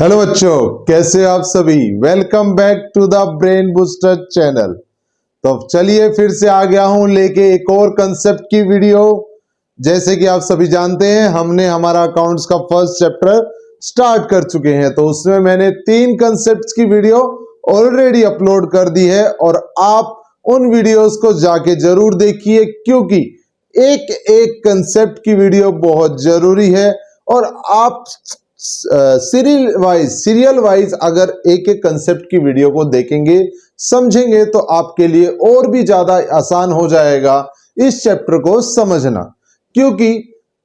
Hello बच्चों, कैसे आप सभी। Welcome back to the brain booster channel. तो चलिए फिर से आ गया हूं लेके एक और कंसेप्ट की वीडियो। जैसे कि आप सभी जानते हैं, हमने हमारा अकाउंट्स का फर्स्ट चैप्टर स्टार्ट कर चुके हैं। तो उसमें मैंने 3 कंसेप्ट्स की वीडियो ऑलरेडी अपलोड कर दी है और आप उन वीडियोस को जाके जरूर देखिए, क्योंकि एक एक कंसेप्ट की वीडियो बहुत जरूरी है। और आप सीरियल वाइज अगर एक एक कंसेप्ट की वीडियो को देखेंगे, समझेंगे, तो आपके लिए और भी ज्यादा आसान हो जाएगा इस चैप्टर को समझना। क्योंकि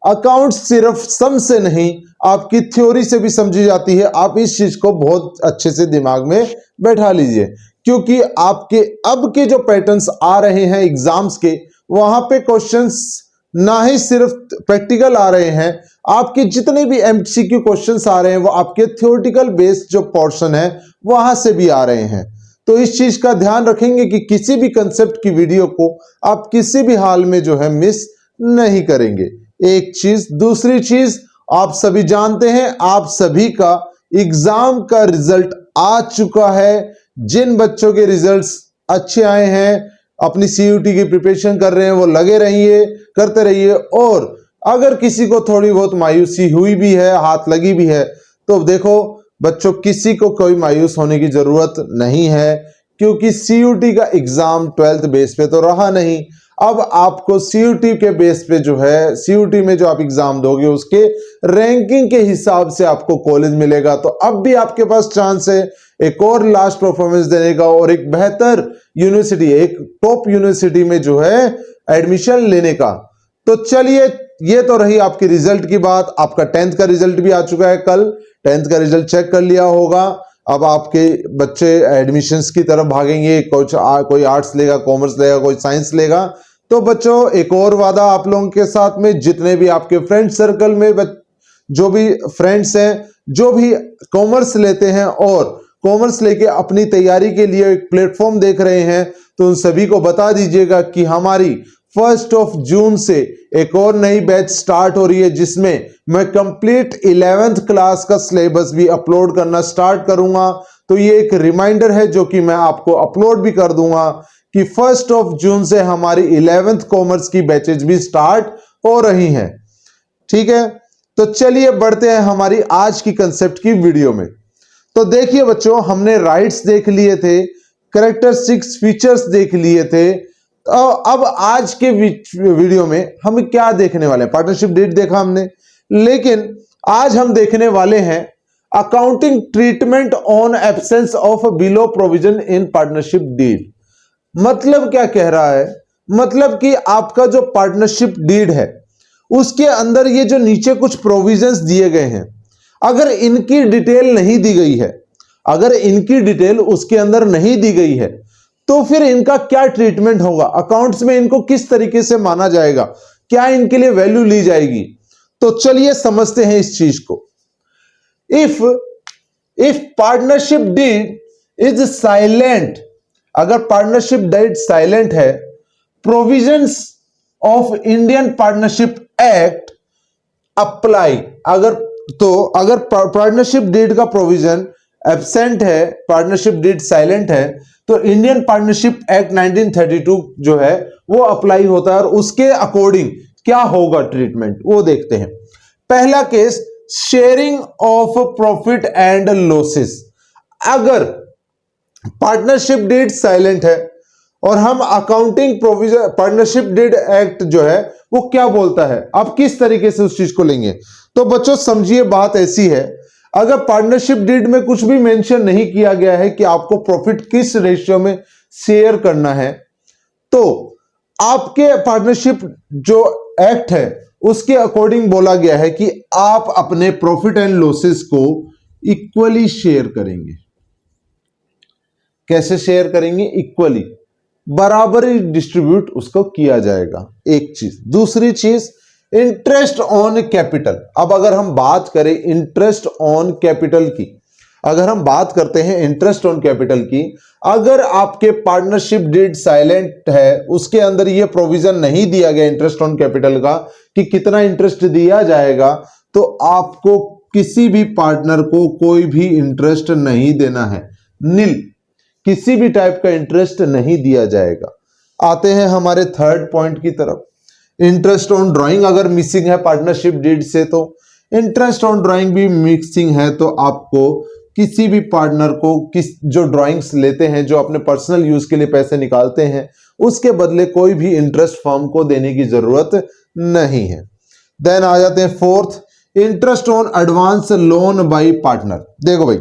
अकाउंट्स सिर्फ सम से नहीं, आपकी थ्योरी से भी समझी जाती है। आप इस चीज को बहुत अच्छे से दिमाग में बैठा लीजिए, क्योंकि आपके अब के जो पैटर्न्स आ रहे हैं एग्जाम्स के, वहां पे क्वेश्चंस ना ही सिर्फ प्रैक्टिकल आ रहे हैं, आपके जितने भी एमसीक्यू क्वेश्चंस आ रहे हैं वो आपके थ्योरेटिकल बेस्ड जो पोर्शन है वहां से भी आ रहे हैं। तो इस चीज का ध्यान रखेंगे कि किसी भी कंसेप्ट की वीडियो को आप किसी भी हाल में जो है मिस नहीं करेंगे। एक चीज। दूसरी चीज, आप सभी जानते हैं, आप सभी का एग्जाम का रिजल्ट आ चुका है। जिन बच्चों के रिजल्ट्स अच्छे आए हैं, अपनी सीयूटी की प्रिपरेशन कर रहे हैं, वो लगे रहिए, करते रहिए। और अगर किसी को थोड़ी बहुत मायूसी हुई भी है, हाथ लगी भी है, तो देखो बच्चों, किसी को कोई मायूस होने की जरूरत नहीं है, क्योंकि सीयूटी का एग्जाम 12th बेस पे तो रहा नहीं। अब आपको सीयूटी के बेस पे जो है, सीयूटी में जो आप एग्जाम दोगे उसके रैंकिंग के हिसाब से आपको कॉलेज मिलेगा। तो अब भी आपके पास चांस है एक और लास्ट परफॉर्मेंस देने का और एक बेहतर यूनिवर्सिटी, एक टॉप यूनिवर्सिटी में जो है एडमिशन लेने का। तो चलिए, ये तो रही आपकी रिजल्ट की बात। आपका 10th का रिजल्ट भी आ चुका है कल। 10th का रिजल्ट चेक कर लिया होगा। अब आपके बच्चे एडमिशंस की तरफ भागेंगे। कोई आर्ट्स लेगा, कॉमर्स लेगा, कोई साइंस लेगा। तो बच्चों, एक और वादा आप लोगों के साथ में, जितने भी आपके फ्रेंड सर्कल में जो भी फ्रेंड्स हैं, जो भी कॉमर्स लेते हैं और कॉमर्स लेके अपनी तैयारी के लिए एक प्लेटफॉर्म देख रहे हैं, तो उन सभी को बता दीजिएगा कि हमारी 1 जून से एक और नई बैच स्टार्ट हो रही है, जिसमें मैं कंप्लीट 11th क्लास का सिलेबस भी अपलोड करना स्टार्ट करूंगा। तो ये एक रिमाइंडर है जो कि मैं आपको अपलोड भी कर दूंगा कि 1 जून से हमारी 11th कॉमर्स की बैचेज भी स्टार्ट हो रही हैं। ठीक है, तो चलिए बढ़ते हैं हमारी आज की कंसेप्ट की वीडियो में। तो देखिए बच्चों, हमने राइट्स देख लिए थे, कैरेक्टरिस्टिक्स फीचर्स देख लिए थे। तो अब आज के वीडियो में हम क्या देखने वाले हैं? पार्टनरशिप डीड देखा हमने, लेकिन आज हम देखने वाले हैं accounting treatment on absence of below provision in partnership deed. मतलब क्या कह रहा है? मतलब कि आपका जो पार्टनरशिप डीड है उसके अंदर ये जो नीचे कुछ प्रोविजंस दिए गए हैं, अगर इनकी डिटेल नहीं दी गई है, अगर इनकी डिटेल उसके अंदर नहीं दी गई है, तो फिर इनका क्या ट्रीटमेंट होगा अकाउंट्स में? इनको किस तरीके से माना जाएगा? क्या इनके लिए वैल्यू ली जाएगी? तो चलिए समझते हैं इस चीज को। If partnership deed is silent, अगर पार्टनरशिप डीड साइलेंट है, provisions of Indian partnership act apply. अगर पार्टनरशिप डीड का प्रोविजन एब्सेंट है, पार्टनरशिप डीड साइलेंट है, तो इंडियन पार्टनरशिप एक्ट 1932 जो है वो अप्लाई होता है। और उसके अकॉर्डिंग क्या होगा ट्रीटमेंट, वो देखते हैं। पहला case, sharing of profit and losses. अगर पार्टनरशिप डीड साइलेंट है और हम accounting provision, partnership deed act जो है वो क्या बोलता है, आप किस तरीके से उस चीज को लेंगे? तो बच्चों समझिए, बात ऐसी है, अगर पार्टनरशिप डीड में कुछ भी मेंशन नहीं किया गया है कि आपको प्रॉफिट किस रेशियो में शेयर करना है, तो आपके पार्टनरशिप जो एक्ट है उसके अकॉर्डिंग बोला गया है कि आप अपने प्रॉफिट एंड लॉसेस को इक्वली शेयर करेंगे। कैसे शेयर करेंगे? इक्वली, बराबरी डिस्ट्रीब्यूट उसको किया जाएगा। एक चीज। दूसरी चीज, इंटरेस्ट ऑन कैपिटल। अब अगर हम बात करें इंटरेस्ट ऑन कैपिटल की, अगर हम बात करते हैं इंटरेस्ट ऑन कैपिटल की, अगर आपके पार्टनरशिप डीड साइलेंट है, उसके अंदर ये प्रोविजन नहीं दिया गया इंटरेस्ट ऑन कैपिटल का कि कितना इंटरेस्ट दिया जाएगा, तो आपको किसी भी पार्टनर को कोई भी इंटरेस्ट नहीं देना है, नील, किसी भी टाइप का इंटरेस्ट नहीं दिया जाएगा। आते हैं हमारे थर्ड पॉइंट की तरफ, इंटरेस्ट ऑन ड्राइंग अगर मिसिंग है पार्टनरशिप डीड से तो इंटरेस्ट ऑन ड्राइंग भी मिसिंग है तो आपको किसी भी पार्टनर को जो ड्राइंग्स लेते हैं, जो अपने पर्सनल यूज के लिए पैसे निकालते हैं, उसके बदले कोई भी इंटरेस्ट फर्म को देने की जरूरत नहीं है। देन आ जाते हैं fourth, interest on advance loan by partner. देखो भाई,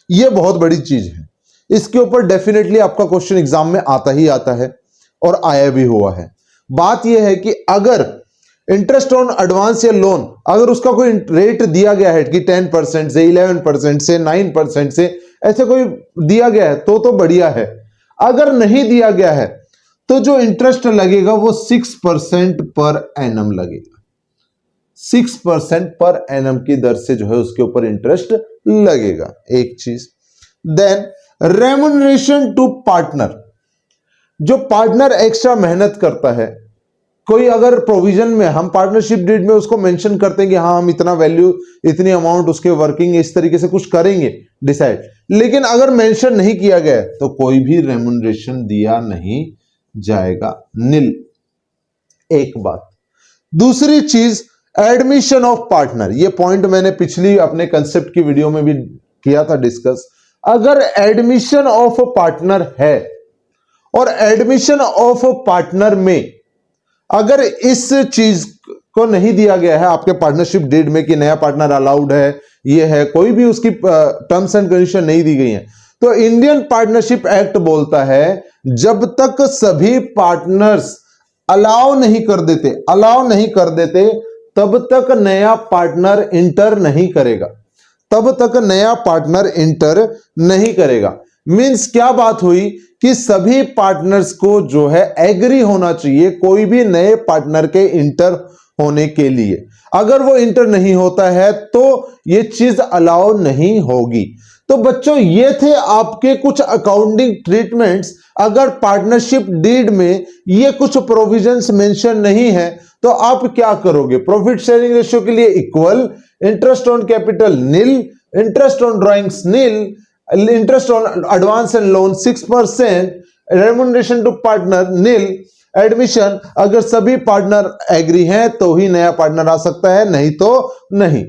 ये बहुत बड़ी चीज है, इसके ऊपर डेफिनेटली आपका क्वेश्चन एग्जाम में आता ही आता है और आया भी हुआ है। बात यह है कि अगर इंटरेस्ट ऑन एडवांस या लोन अगर उसका कोई रेट दिया गया है कि 10% से 11% से 9% से ऐसे कोई दिया गया है तो बढ़िया है। अगर नहीं दिया गया है तो जो इंटरेस्ट लगेगा वो 6% पर एनम लगेगा। 6% पर एनम की दर से जो है उसके ऊपर इंटरेस्ट लगेगा, एक चीज। देन रेम्युनरेशन टू पार्टनर, जो पार्टनर एक्स्ट्रा मेहनत करता है, कोई अगर प्रोविजन में हम पार्टनरशिप डीड में उसको मेंशन करते हैं कि हाँ हम इतना वैल्यू, इतनी अमाउंट उसके वर्किंग इस तरीके से कुछ करेंगे डिसाइड, लेकिन अगर मेंशन नहीं किया गया तो कोई भी रेम्युनरेशन दिया नहीं जाएगा, नील, एक बात। दूसरी चीज, एडमिशन ऑफ पार्टनर, ये पॉइंट मैंने पिछली अपने कंसेप्ट की वीडियो में भी किया था डिस्कस। अगर एडमिशन ऑफ पार्टनर है और एडमिशन ऑफ पार्टनर में अगर इस चीज को नहीं दिया गया है आपके पार्टनरशिप डीड में कि नया पार्टनर अलाउड है, ये है, कोई भी उसकी टर्म्स एंड कंडीशन नहीं दी गई है, तो इंडियन पार्टनरशिप एक्ट बोलता है जब तक सभी पार्टनर्स अलाउ नहीं कर देते तब तक नया पार्टनर इंटर नहीं करेगा। मींस क्या बात हुई कि सभी पार्टनर्स को जो है एग्री होना चाहिए कोई भी नए पार्टनर के इंटर होने के लिए। अगर वो इंटर नहीं होता है तो ये चीज अलाउ नहीं होगी। तो बच्चों, ये थे आपके कुछ अकाउंटिंग ट्रीटमेंट्स। अगर पार्टनरशिप डीड में ये कुछ प्रोविजंस मेंशन नहीं है तो आप क्या करोगे? प्रॉफिट शेयरिंग रेशियो के लिए equal, interest on capital nil, interest on drawings nil, interest on advance and loan 6%, remuneration to partner nil, admission अगर सभी पार्टनर एग्री हैं तो ही नया पार्टनर आ सकता है, नहीं तो नहीं।